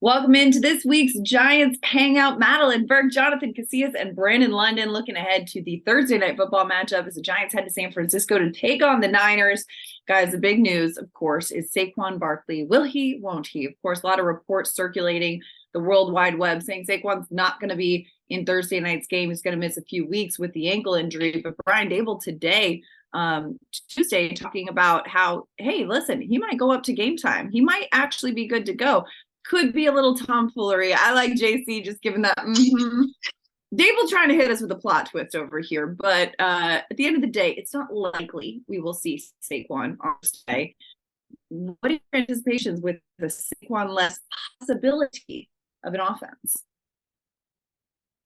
Welcome into this week's Giants Hangout. Madeline Berg, Jonathan Casillas, and Brandon London looking ahead to the Thursday night football matchup as the Giants head to San Francisco to take on the Niners. Guys, the big news, of course, is Saquon Barkley. Will he, won't he? Of course, a lot of reports circulating the World Wide Web saying Saquon's not going to be in Thursday night's game. He's going to miss a few weeks with the ankle injury. But Brian Dable today, Tuesday, talking about how, hey, listen, he might go up to game time. He might actually be good to go. Could be a little tomfoolery. I like JC just giving that. Dable trying to hit us with a plot twist over here, but at the end of the day, it's not likely we will see Saquon on Thursday. What are your anticipations with the Saquon-less possibility of an offense?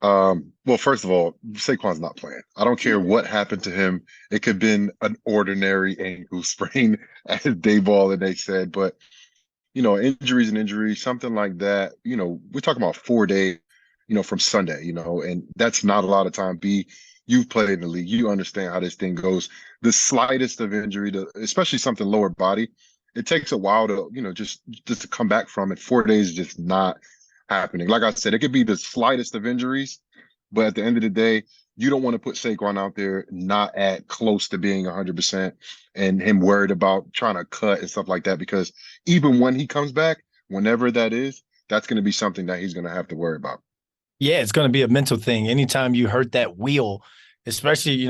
Well, first of all, Saquon's not playing. I don't care what happened to him. It could have been an ordinary ankle sprain, as Dayball and they said, but injuries and injuries, something like that. We're talking about 4 days, from Sunday, and that's not a lot of time. You've played in the league. You understand how this thing goes. The slightest of injury, especially something lower body, it takes a while to, just to come back from it. 4 days is just not happening. Like I said, it could be the slightest of injuries, but at the end of the day, you don't want to put Saquon out there not at close to being 100% and him worried about trying to cut and stuff like that, because even when he comes back, whenever that is, that's going to be something that he's going to have to worry about. Yeah, it's going to be a mental thing. Anytime you hurt that wheel, especially,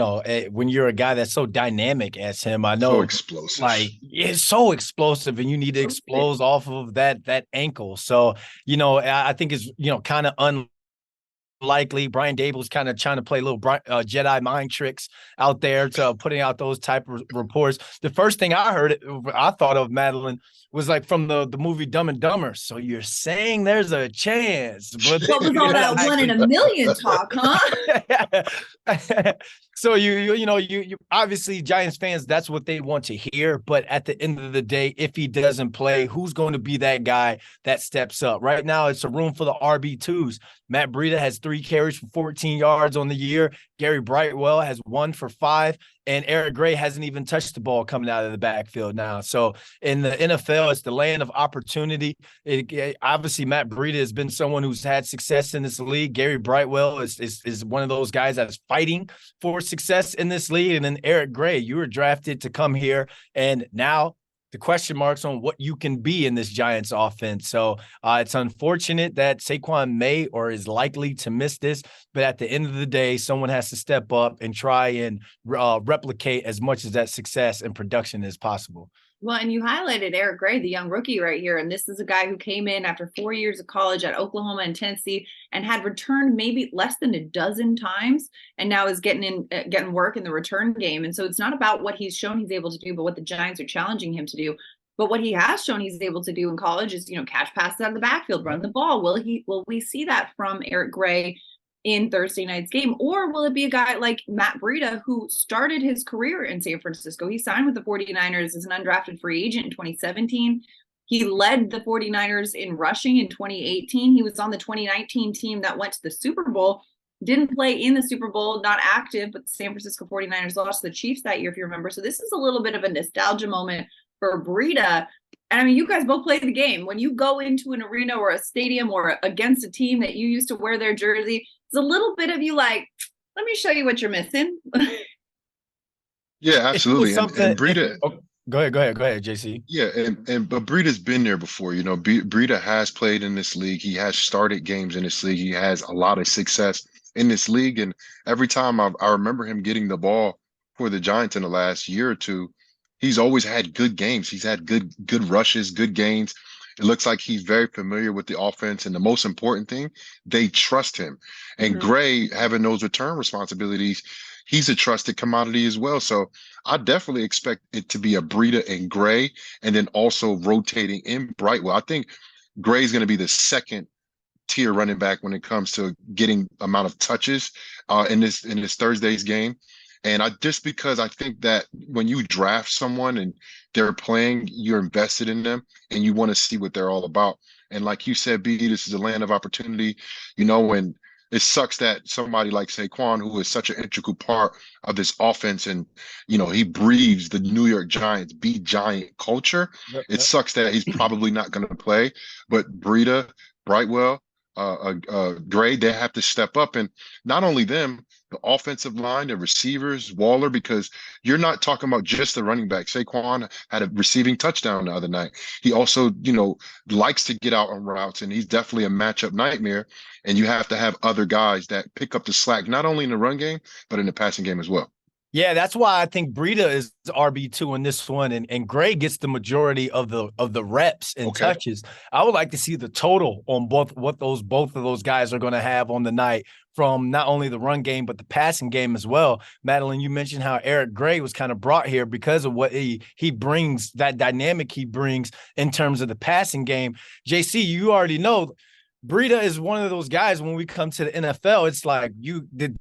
when you're a guy that's so dynamic as him, I know, so explosive. Like, it's so explosive, and you need to explode off of that ankle. So, I think it's, kind of unlikely. Brian Dable's kind of trying to play little Jedi mind tricks out there to putting out those type of reports. The first thing I thought of, Madeline, was like from the movie Dumb and Dumber. So you're saying there's a chance, but what was all that 1 in a million talk, huh? So you obviously Giants fans, that's what they want to hear. But at the end of the day, if he doesn't play, who's going to be that guy that steps up? Right now, it's a room for the RB2s. Matt Breida has 3 carries for 14 yards on the year. Gary Brightwell has 1 for 5. And Eric Gray hasn't even touched the ball coming out of the backfield now. So in the NFL, it's the land of opportunity. Obviously, Matt Breida has been someone who's had success in this league. Gary Brightwell is one of those guys that's fighting for success in this league. And then Eric Gray, you were drafted to come here, and now the question marks on what you can be in this Giants offense. So it's unfortunate that Saquon may or is likely to miss this, but at the end of the day, someone has to step up and try and replicate as much of that success and production as possible. Well, and you highlighted Eric Gray, the young rookie right here. And this is a guy who came in after 4 years of college at Oklahoma and Tennessee and had returned maybe less than a dozen times, and now is getting work in the return game. And so it's not about what he's shown he's able to do, but what the Giants are challenging him to do. But what he has shown he's able to do in college is, catch passes out of the backfield, run the ball. Will we see that from Eric Gray in Thursday night's game? Or will it be a guy like Matt Breida, who started his career in San Francisco? He signed with the 49ers as an undrafted free agent in 2017. He led the 49ers in rushing in 2018. He was on the 2019 team that went to the Super Bowl, didn't play in the Super Bowl, not active, but the San Francisco 49ers lost to the Chiefs that year, if you remember. So this is a little bit of a nostalgia moment for Breida. And I mean, you guys both played the game. When you go into an arena or a stadium or against a team that you used to wear their jersey, there's a little bit of you like, let me show you what you're missing. Yeah, absolutely. And Breida. Go ahead, JC. Yeah, but Breida's been there before. Breida has played in this league. He has started games in this league. He has a lot of success in this league. And every time I remember him getting the ball for the Giants in the last year or two, he's always had good games. He's had good rushes, good gains. It looks like he's very familiar with the offense. And the most important thing, they trust him. And Gray, having those return responsibilities, he's a trusted commodity as well. So I definitely expect it to be a Breida and Gray, and then also rotating in Brightwell. I think Gray's going to be the second tier running back when it comes to getting amount of touches in this Thursday's game. And because I think that when you draft someone and they're playing, you're invested in them and you want to see what they're all about. And like you said, B, this is a land of opportunity, and it sucks that somebody like Saquon, who is such an integral part of this offense, and, he breathes the New York Giants, be giant culture. It sucks that he's probably not going to play, but Breida, Brightwell, Gray, they have to step up. And not only them, the offensive line, the receivers, Waller, because you're not talking about just the running back. Saquon had a receiving touchdown the other night. He also, likes to get out on routes, and he's definitely a matchup nightmare. And you have to have other guys that pick up the slack, not only in the run game, but in the passing game as well. Yeah, that's why I think Breida is RB2 in this one, and Gray gets the majority of the reps and touches. I would like to see the total on both of those guys are going to have on the night from not only the run game but the passing game as well. Madeline, you mentioned how Eric Gray was kind of brought here because of what he brings, that dynamic he brings in terms of the passing game. JC, you already know Breida is one of those guys when we come to the NFL. It's like the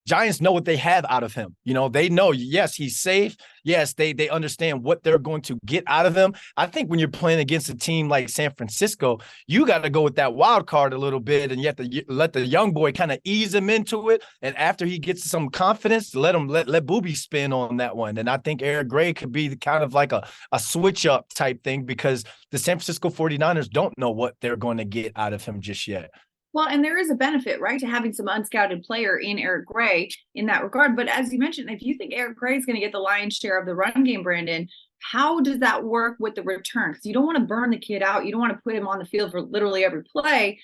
Giants know what they have out of him. They know, yes, he's safe. Yes, they understand what they're going to get out of him. I think when you're playing against a team like San Francisco, you got to go with that wild card a little bit, and you have to let the young boy kind of ease him into it. And after he gets some confidence, let Booby spin on that one. And I think Eric Gray could be kind of like a switch up type thing because the San Francisco 49ers don't know what they're going to get out of him just yet. Well, and there is a benefit, right, to having some unscouted player in Eric Gray in that regard. But as you mentioned, if you think Eric Gray is going to get the lion's share of the run game, Brandon, how does that work with the return? Because you don't want to burn the kid out. You don't want to put him on the field for literally every play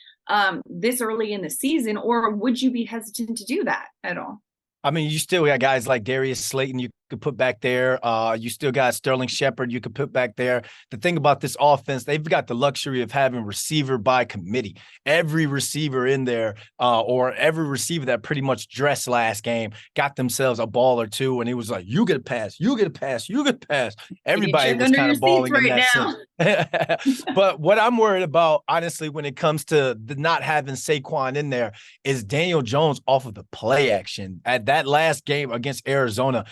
this early in the season. Or would you be hesitant to do that at all? I mean, you still got guys like Darius Slayton you could put back there. You still got Sterling Shepard you could put back there. The thing about this offense, they've got the luxury of having receiver by committee. Every receiver in there or every receiver that pretty much dressed last game got themselves a ball or two, and it was like, you get a pass, you get a pass, you get a pass. Everybody was kind of balling in that sense. But what I'm worried about, honestly, when it comes to the not having Saquon in there is Daniel Jones off of the play action. At that last game against Arizona,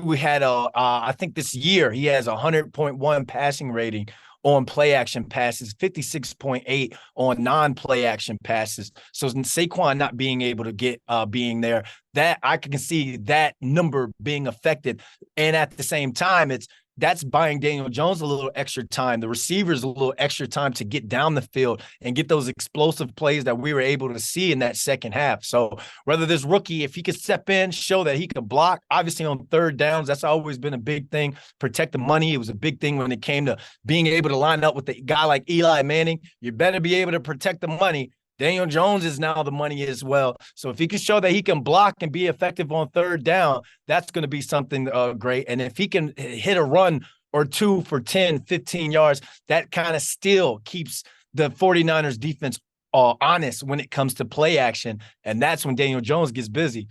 we had I think this year he has 100.1 passing rating on play action passes, 56.8 on non-play action passes. So Saquon not being able to get being there, that I can see that number being affected. And at the same time, that's buying Daniel Jones a little extra time, the receivers a little extra time to get down the field and get those explosive plays that we were able to see in that second half. So whether this rookie, if he could step in, show that he could block, obviously on third downs, that's always been a big thing. Protect the money. It was a big thing when it came to being able to line up with a guy like Eli Manning. You better be able to protect the money. Daniel Jones is now the money as well. So if he can show that he can block and be effective on third down, that's going to be something great. And if he can hit a run or two for 10, 15 yards, that kind of still keeps the 49ers defense honest when it comes to play action. And that's when Daniel Jones gets busy.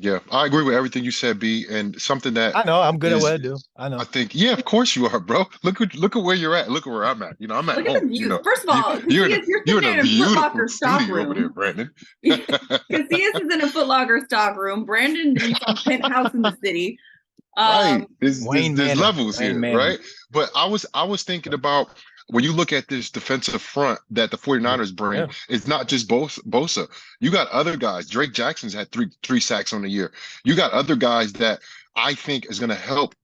Yeah, I agree with everything you said, B. And something that I know I'm good at what I do. I know. I think, yeah, of course you are, bro. Look at where you're at. Look at where I'm at. I'm at Look home. at the views. First of all, you're in a beautiful studio room over there, Brandon. Casillas is in a Foot Locker stock room. Brandon is on penthouse in the city. Right. There's levels here, right? But I was thinking about when you look at this defensive front that the 49ers bring, it's not just Bosa. You got other guys. Drake Jackson's had three sacks on the year. You got other guys that I think is going to help,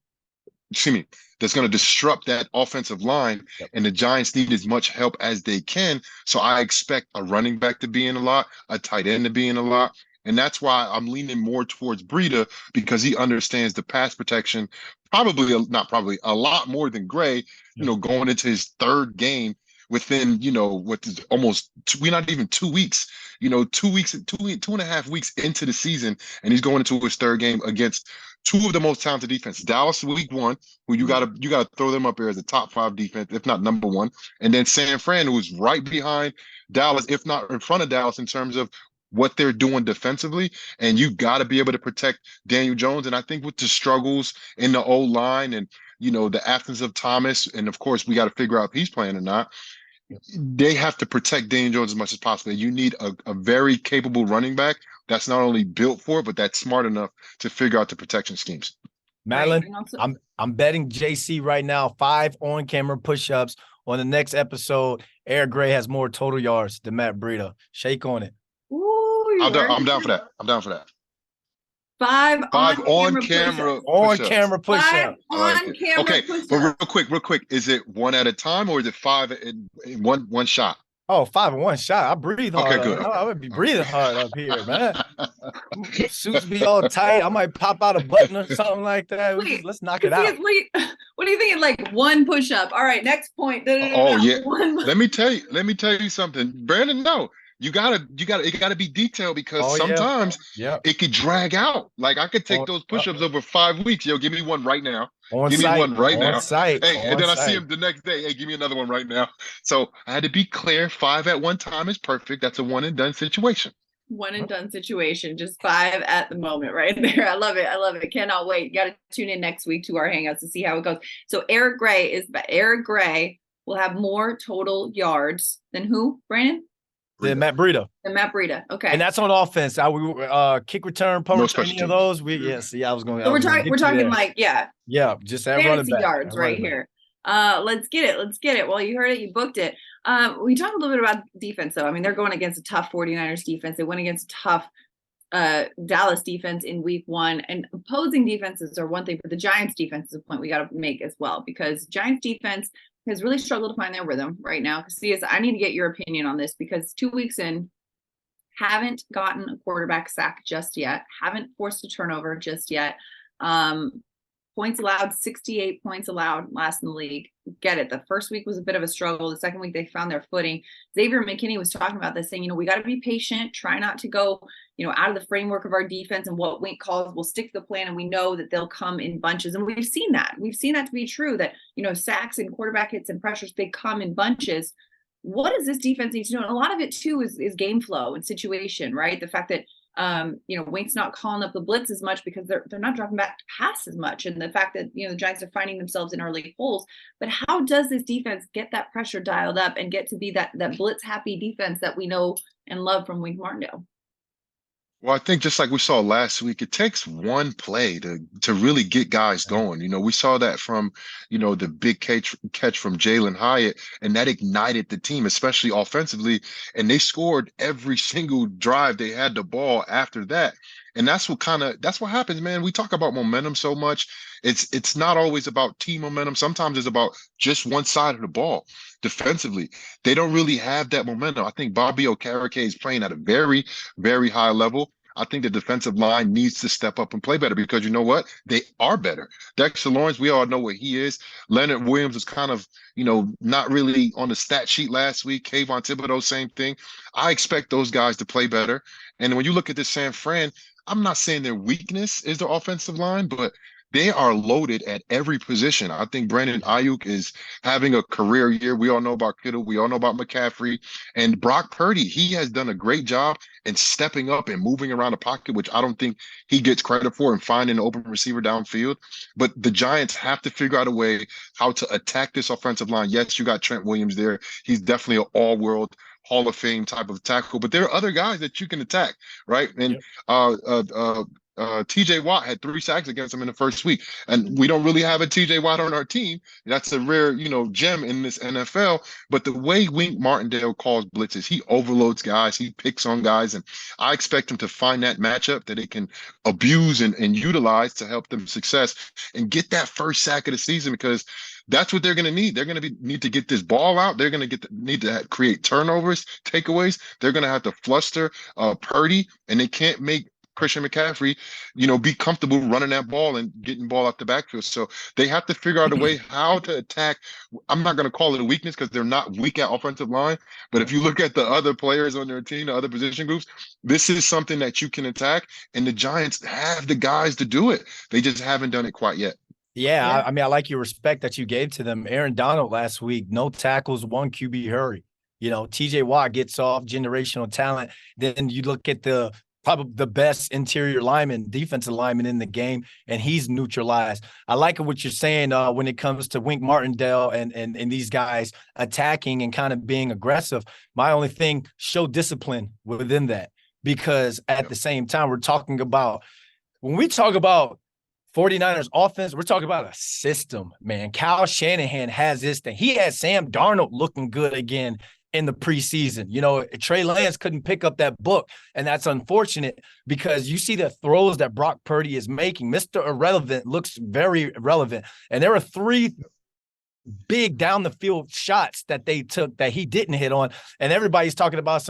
that's going to disrupt that offensive line, and the Giants need as much help as they can. So I expect a running back to be in a lot, a tight end to be in a lot. And that's why I'm leaning more towards Breida, because he understands the pass protection, a lot more than Gray, going into his third game within, we're not even 2 weeks, 2.5 weeks into the season. And he's going into his third game against two of the most talented defenses. Dallas week one, who you gotta throw them up there as a top 5 defense, if not number 1. And then San Fran, who is right behind Dallas, if not in front of Dallas in terms of what they're doing defensively. And you got to be able to protect Daniel Jones. And I think with the struggles in the O-line and, the absence of Thomas, and of course, we got to figure out if he's playing or not, they have to protect Daniel Jones as much as possible. You need a very capable running back that's not only built for it, but that's smart enough to figure out the protection schemes. Madeline, I'm betting JC right now 5 on-camera push-ups. On the next episode, Eric Gray has more total yards than Matt Breida. Shake on it. Ooh, I'm down for that. I'm down for that. 5 on-camera push-ups. Okay, but real quick, is it one at a time or is it 5 in one shot? Oh, 5-1 shot. I breathe Okay, hard. good. I Okay. would be breathing hard up here, man. Suits be all tight. I might pop out a button or something like that. Wait, Let's knock it Casillas, out. what are you thinking? Like one push up. All right, next point. Da, da, da, Oh da, yeah. one. Let me tell you something. Brandon, no. It gotta be detailed because Oh yeah. sometimes Yep. it could drag out. Like I could take those push-ups over 5 weeks. Yo, give me one right now. On Give me site. one right On now. site. Hey, and On then I see site. him the next day. Hey, give me another one right now. So I had to be clear. 5 at one time is perfect. That's a one and done situation. One and done situation, just 5 at the moment right there. I love it. I love it. Cannot wait. Got to tune in next week to our Hangouts to see how it goes. So Eric Gray will have more total yards than who, Brandon? Then Matt Breida. Than Matt Breida. Okay. And that's on offense. Kick return, punt No return, special any of teams. those. I was going So we're to talking like, yeah, just that running fantasy back. yards right here. Let's get it. Let's get it. Well, you heard it. You booked it. We talked a little bit about defense, though. I mean, they're going against a tough 49ers defense. They went against a tough Dallas defense in week 1. And opposing defenses are one thing, but the Giants defense is a point we got to make as well, because Giants defense has really struggled to find their rhythm right now. Casillas, I need to get your opinion on this, because 2 weeks in, haven't gotten a quarterback sack just yet, haven't forced a turnover just yet. Points allowed, 68 points allowed, last in the league. Get it. The first week was a bit of a struggle. The second week they found their footing. Xavier McKinney was talking about this, saying, we got to be patient, try not to go, out of the framework of our defense and what Wink calls. We'll stick to the plan, and we know that they'll come in bunches. And we've seen that. We've seen that to be true, that, sacks and quarterback hits and pressures, they come in bunches. What does this defense need to do? And a lot of it too is game flow and situation, right? The fact that Wink's not calling up the blitz as much because they're not dropping back to pass as much, and the fact that the Giants are finding themselves in early holes. But how does this defense get that pressure dialed up and get to be that blitz happy defense that we know and love from Wink Martindale? Well, I think just like we saw last week, it takes one play to really get guys going. We saw that from, the big catch from Jalen Hyatt, and that ignited the team, especially offensively. And they scored every single drive they had the ball after that. And that's what happens, man. We talk about momentum so much. It's not always about team momentum. Sometimes it's about just one side of the ball. Defensively, they don't really have that momentum. I think Bobby Okereke is playing at a very, very high level. I think the defensive line needs to step up and play better, because you know what? They are better. Dexter Lawrence, we all know what he is. Leonard Williams was kind of, not really on the stat sheet last week. Kayvon Thibodeau, same thing. I expect those guys to play better. And when you look at this San Fran, I'm not saying their weakness is their offensive line, but they are loaded at every position. I think Brandon Ayuk is having a career year. We all know about Kittle. We all know about McCaffrey. And Brock Purdy, he has done a great job in stepping up and moving around the pocket, which I don't think he gets credit for, and finding an open receiver downfield. But the Giants have to figure out a way how to attack this offensive line. Yes, you got Trent Williams there. He's definitely an all-world Hall of Fame type of tackle, but there are other guys that you can attack, right? And TJ Watt had 3 sacks against him in the first week. And we don't really have a TJ Watt on our team. That's a rare, gem in this NFL. But the way Wink Martindale calls blitzes, he overloads guys, he picks on guys. And I expect him to find that matchup that they can abuse and utilize to help them success and get that first sack of the season, because that's what they're going to need. They're going to need to get this ball out. They're going to need to create turnovers, takeaways. They're going to have to fluster Purdy, and they can't make Christian McCaffrey, be comfortable running that ball and getting ball out the backfield. So they have to figure out a way how to attack. I'm not going to call it a weakness, because they're not weak at offensive line. But if you look at the other players on their team, the other position groups, this is something that you can attack. And the Giants have the guys to do it. They just haven't done it quite yet. Yeah. I mean, I like your respect that you gave to them. Aaron Donald last week, no tackles, 1 QB hurry. TJ Watt gets off, generational talent. Then you look at probably the best interior lineman, defensive lineman in the game, and he's neutralized. I like what you're saying when it comes to Wink Martindale and these guys attacking and kind of being aggressive. My only thing, show discipline within that, because at the same time, when we talk about 49ers offense, we're talking about a system, man. Kyle Shanahan has this thing. He had Sam Darnold looking good again in the preseason. Trey Lance couldn't pick up that book, and that's unfortunate, because you see the throws that Brock Purdy is making. Mr. Irrelevant looks very relevant. And there are 3 big down the field shots that they took that he didn't hit on. And everybody's talking about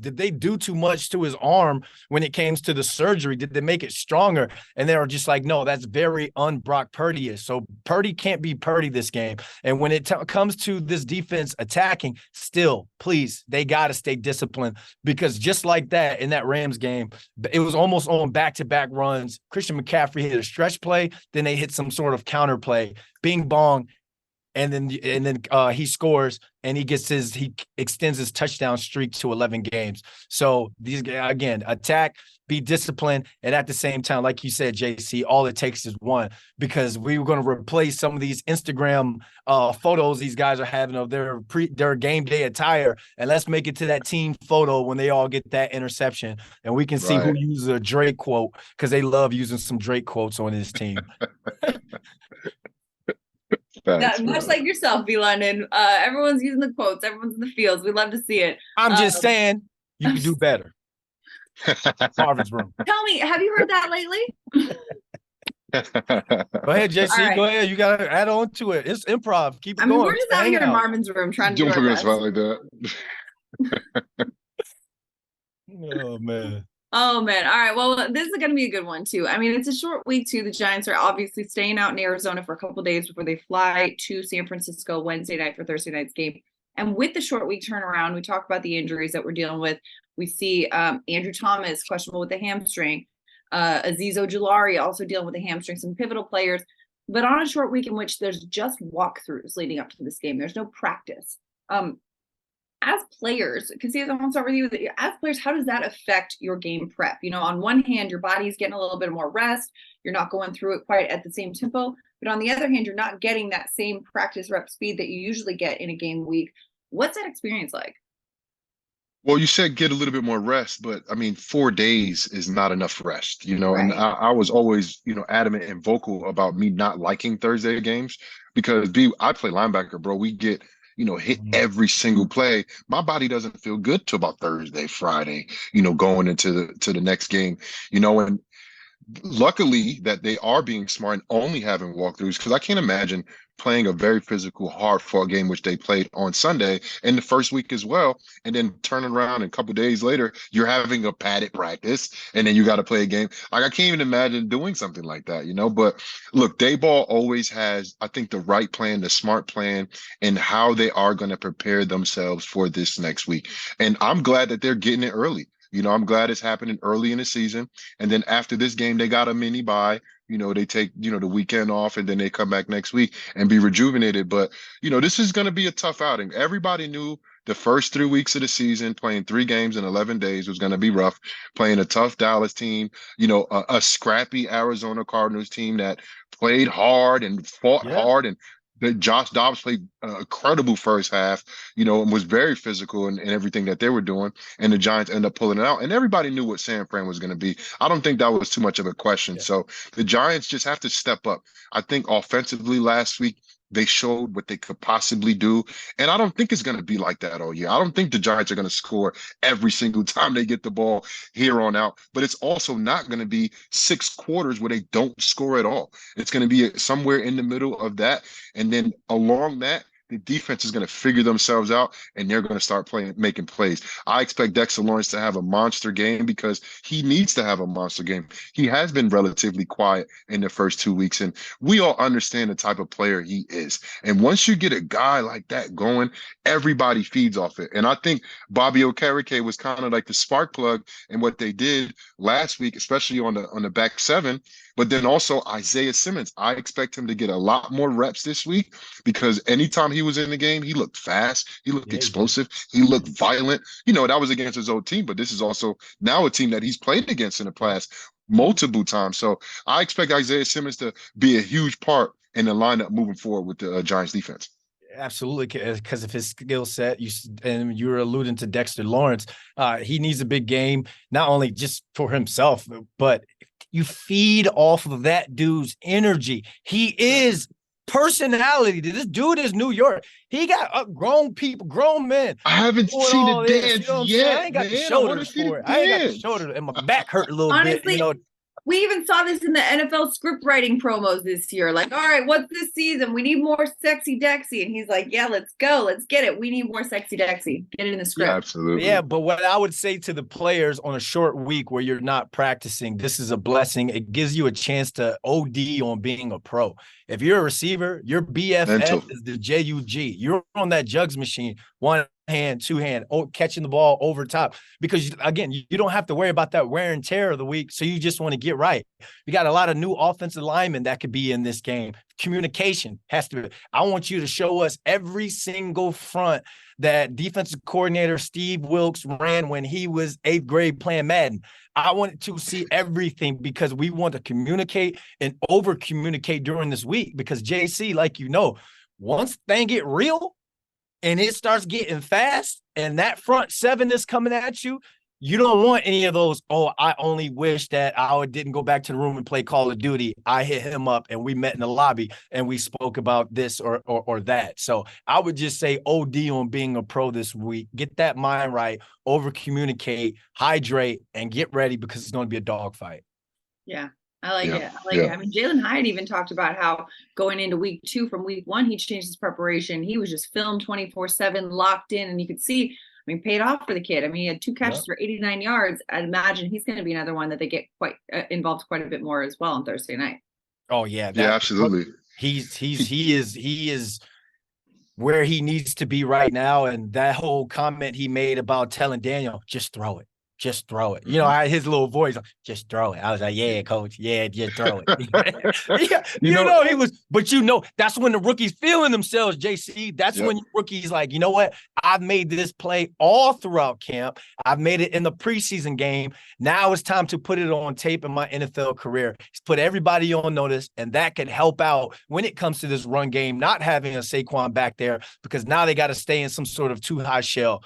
did they do too much to his arm when it came to the surgery? Did they make it stronger? And they were just like, no, that's very un-Brock Purdy-ish. So Purdy can't be Purdy this game. And when it comes to this defense attacking, still, please, they got to stay disciplined, because just like that in that Rams game, it was almost on back-to-back runs. Christian McCaffrey hit a stretch play, then they hit some sort of counter play, bing bong, and then he scores, and he extends his touchdown streak to 11 games. So these guys, again, attack, be disciplined, and at the same time, like you said, JC, all it takes is one, because we were going to replace some of these Instagram photos these guys are having of their game day attire, and let's make it to that team photo when they all get that interception, and we can see who uses a Drake quote, because they love using some Drake quotes on his team. Much like yourself, B. London. Everyone's using the quotes. Everyone's in the fields. We love to see it. I'm just saying, you can do better. Harvard's room. Tell me, have you heard that lately? Go ahead, JC. Right. Go ahead. You got to add on to it. It's improv. Keep it going. We're just out here in Marvin's room trying to do our best. Like that. Oh, man. Oh, man. All right. Well, this is going to be a good one, too. I mean, it's a short week, too. The Giants are obviously staying out in Arizona for a couple of days before they fly to San Francisco Wednesday night for Thursday night's game. And with the short week turnaround, we talk about the injuries that we're dealing with. We see Andrew Thomas questionable with the hamstring. Azeez Ojulari also dealing with the hamstring, some pivotal players. But on a short week in which there's just walkthroughs leading up to this game, there's no practice. As players, because I want to start with you. As players, how does that affect your game prep? You know, on one hand, your body's getting a little bit more rest. You're not going through it quite at the same tempo. But on the other hand, you're not getting that same practice rep speed that you usually get in a game week. What's that experience like? Well, you said get a little bit more rest, but I mean, 4 days is not enough rest, you know, right. And I was always, you know, adamant and vocal about me not liking Thursday games because I play linebacker, bro. We get, you know, hit every single play. My body doesn't feel good till about Thursday, Friday, you know, going into the next game, you know, and luckily that they are being smart and only having walkthroughs, because I can't imagine playing a very physical, hard-fought game, which they played on Sunday in the first week as well, and then turning around and a couple of days later, you're having a padded practice, and then you got to play a game. Like, I can't even imagine doing something like that, you know? But look, Dayball always has, I think, the right plan, the smart plan, and how they are going to prepare themselves for this next week. And I'm glad that they're getting it early. You know, I'm glad it's happening early in the season. And then after this game, they got a mini bye. You know, they take, you know, the weekend off, and then they come back next week and be rejuvenated. But, you know, this is going to be a tough outing. Everybody knew the first 3 weeks of the season, playing 3 games in 11 days was going to be rough, playing a tough Dallas team, you know, a scrappy Arizona Cardinals team that played hard and fought hard, and Josh Dobbs played an incredible first half, you know, and was very physical in everything that they were doing. And the Giants end up pulling it out. And everybody knew what San Fran was going to be. I don't think that was too much of a question. Yeah. So the Giants just have to step up. I think offensively last week, they showed what they could possibly do. And I don't think it's going to be like that all year. I don't think the Giants are going to score every single time they get the ball here on out. But it's also not going to be 6 quarters where they don't score at all. It's going to be somewhere in the middle of that. And then along that, the defense is going to figure themselves out, and they're going to start making plays. I expect Dexter Lawrence to have a monster game because he needs to have a monster game. He has been relatively quiet in the first 2 weeks, and we all understand the type of player he is. And once you get a guy like that going, everybody feeds off it. And I think Bobby Okereke was kind of like the spark plug in what they did last week, especially on the back 7. But then also Isaiah Simmons, I expect him to get a lot more reps this week, because anytime he was in the game, he looked fast, he looked explosive, he looked violent. You know, that was against his old team, but this is also now a team that he's played against in the past multiple times. So I expect Isaiah Simmons to be a huge part in the lineup moving forward with the Giants defense. Absolutely, because of his skill set. And you were alluding to Dexter Lawrence. He needs a big game, not only just for himself, but you feed off of that dude's energy. He is personality. This dude is New York. He got grown people, grown men. I haven't seen the dance yet. I ain't got the shoulders for it. I ain't got the shoulder, and my back hurt a little bit. You know, we even saw this in the NFL script writing promos this year. Like, all right, what's this season? We need more sexy Dexy. And he's like, yeah, let's go. Let's get it. We need more sexy Dexy. Get it in the script. Absolutely. Yeah, but what I would say to the players on a short week where you're not practicing, this is a blessing. It gives you a chance to OD on being a pro. If you're a receiver, your BFF Mental. is the JUG. You're on that jugs machine, one hand, two hand, catching the ball over top. Because, again, you don't have to worry about that wear and tear of the week, so you just want to get right. We got a lot of new offensive linemen that could be in this game. Communication has to be. I want you to show us every single front that defensive coordinator Steve Wilkes ran when he was 8th grade playing Madden. I wanted to see everything because we want to communicate and over communicate during this week because JC, like you know, once things get real and it starts getting fast and that front seven is coming at you, you don't want any of those, oh, I only wish that I didn't go back to the room and play Call of Duty. I hit him up and we met in the lobby and we spoke about this or that. So I would just say OD on being a pro this week. Get that mind right, over communicate, hydrate, and get ready because it's going to be a dogfight. Yeah. I like it. I like it. I mean, Jalen Hyatt even talked about how going into week 2 from week 1, he changed his preparation. He was just filmed 24/7, locked in, and you could see, I mean, paid off for the kid. I mean, he had 2 catches for 89 yards. I'd imagine he's going to be another one that they get quite involved quite a bit more as well on Thursday night. Oh yeah. Yeah, absolutely. He is where he needs to be right now. And that whole comment he made about telling Daniel, just throw it. Just throw it. You know, I had his little voice, just throw it. I was like, yeah, coach. Yeah, just throw it. Yeah, you know, he was, but you know, that's when the rookies feeling themselves, JC. That's when rookies like, you know what? I've made this play all throughout camp. I've made it in the preseason game. Now it's time to put it on tape in my NFL career. He's put everybody on notice, and that can help out when it comes to this run game, not having a Saquon back there, because now they got to stay in some sort of too high shell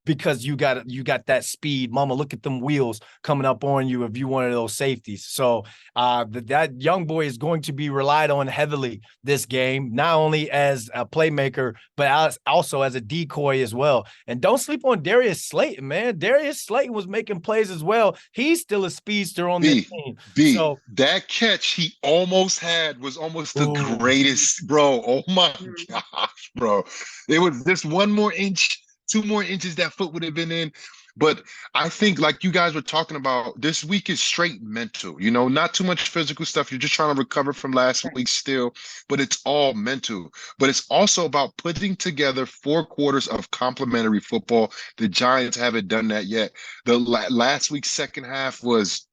because you got that speed. Mama, look at them wheels coming up on you if you one of those safeties. So that young boy is going to be relied on heavily this game, not only as a playmaker, but also as a decoy as well. And don't sleep on Darius Slayton, man. Darius Slayton was making plays as well. He's still a speedster on this team. So that catch he almost had was almost the greatest, bro. Oh my gosh, bro. It was just 1 more inch, 2 more inches that foot would have been in. But I think, like you guys were talking about, this week is straight mental, you know, not too much physical stuff. You're just trying to recover from last week still, but it's all mental. But it's also about putting together 4 quarters of complementary football. The Giants haven't done that yet. The last week's second half was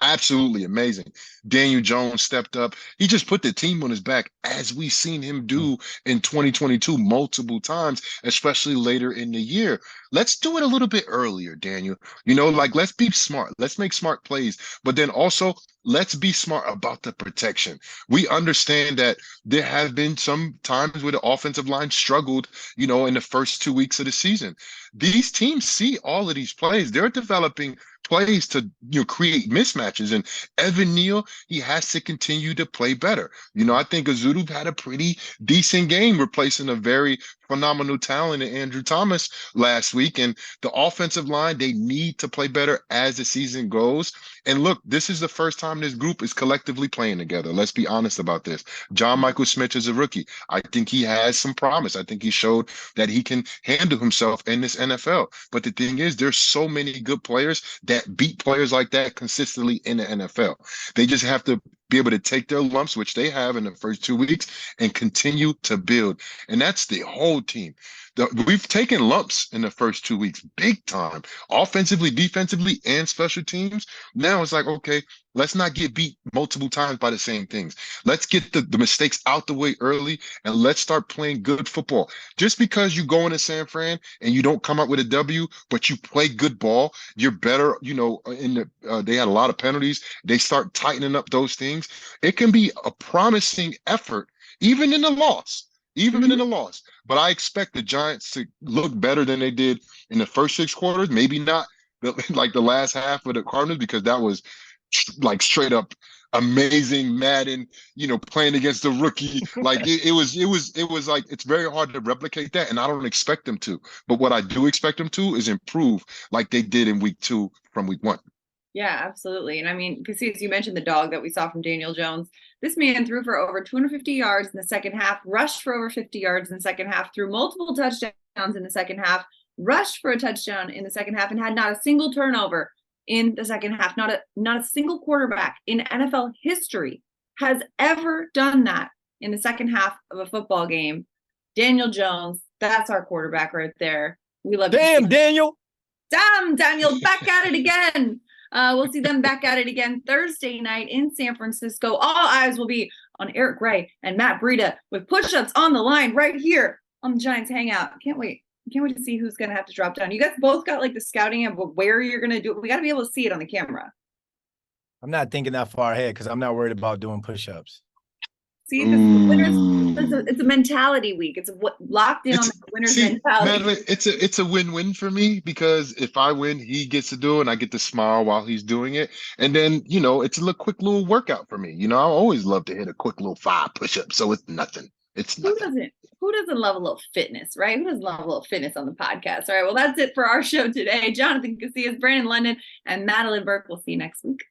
absolutely amazing. Daniel Jones stepped up. He just put the team on his back, as we've seen him do in 2022 multiple times, especially later in the year. Let's do it a little bit earlier, Daniel. You know, like, let's be smart. Let's make smart plays. But then also, let's be smart about the protection. We understand that there have been some times where the offensive line struggled, you know, in the first 2 weeks of the season. These teams see all of these plays. They're developing plays to, you know, create mismatches. And Evan Neal, he has to continue to play better. You know, I think Azudu had a pretty decent game replacing a very phenomenal talent in Andrew Thomas last week. And the offensive line, they need to play better as the season goes. And look, this is the first time this group is collectively playing together. Let's be honest about this. John Michael Smith is a rookie. I think he has some promise. I think he showed that he can handle himself in this NFL. But the thing is, there's so many good players that beat players like that consistently in the NFL. They just have to be able to take their lumps, which they have in the first 2 weeks, and continue to build. And that's the whole team. We've taken lumps in the first 2 weeks, big time, offensively, defensively, and special teams. Now it's like, okay, let's not get beat multiple times by the same things. Let's get the mistakes out the way early, and let's start playing good football. Just because you go into San Fran and you don't come up with a W, but you play good ball, you're better, you know, they had a lot of penalties. They start tightening up those things. It can be a promising effort, even in a loss. Even in a loss. But I expect the Giants to look better than they did in the first 6 quarters. Maybe not like the last half of the Cardinals, because that was like straight up amazing Madden, you know, playing against the rookie. Like it was like, it's very hard to replicate that. And I don't expect them to. But what I do expect them to is improve like they did in week 2 from week 1. Yeah, absolutely. And I mean, because as you mentioned the dog that we saw from Daniel Jones, this man threw for over 250 yards in the second half, rushed for over 50 yards in the second half, threw multiple touchdowns in the second half, rushed for a touchdown in the second half, and had not a single turnover in the second half. Not a single quarterback in NFL history has ever done that in the second half of a football game. Daniel Jones, that's our quarterback right there. We love Damn, Daniel. Damn, Daniel, back at it again. We'll see them back at it again Thursday night in San Francisco. All eyes will be on Eric Gray and Matt Breida with push-ups on the line right here on the Giants Hangout. Can't wait. Can't wait to see who's going to have to drop down. You guys both got like the scouting of where you're going to do it. We got to be able to see it on the camera. I'm not thinking that far ahead because I'm not worried about doing push-ups. See, this is the winners. It's a mentality week. It's locked in on the winner's mentality. Madeline, it's a win-win for me because if I win, he gets to do it and I get to smile while he's doing it. And then, it's a quick little workout for me. I always love to hit a quick little 5 push-ups. So it's nothing. It's nothing. Who doesn't love a little fitness, right? Who doesn't love a little fitness on the podcast? All right. Well, that's it for our show today. Jonathan Casillas, Brandon London, and Madeline Burke. We'll see you next week.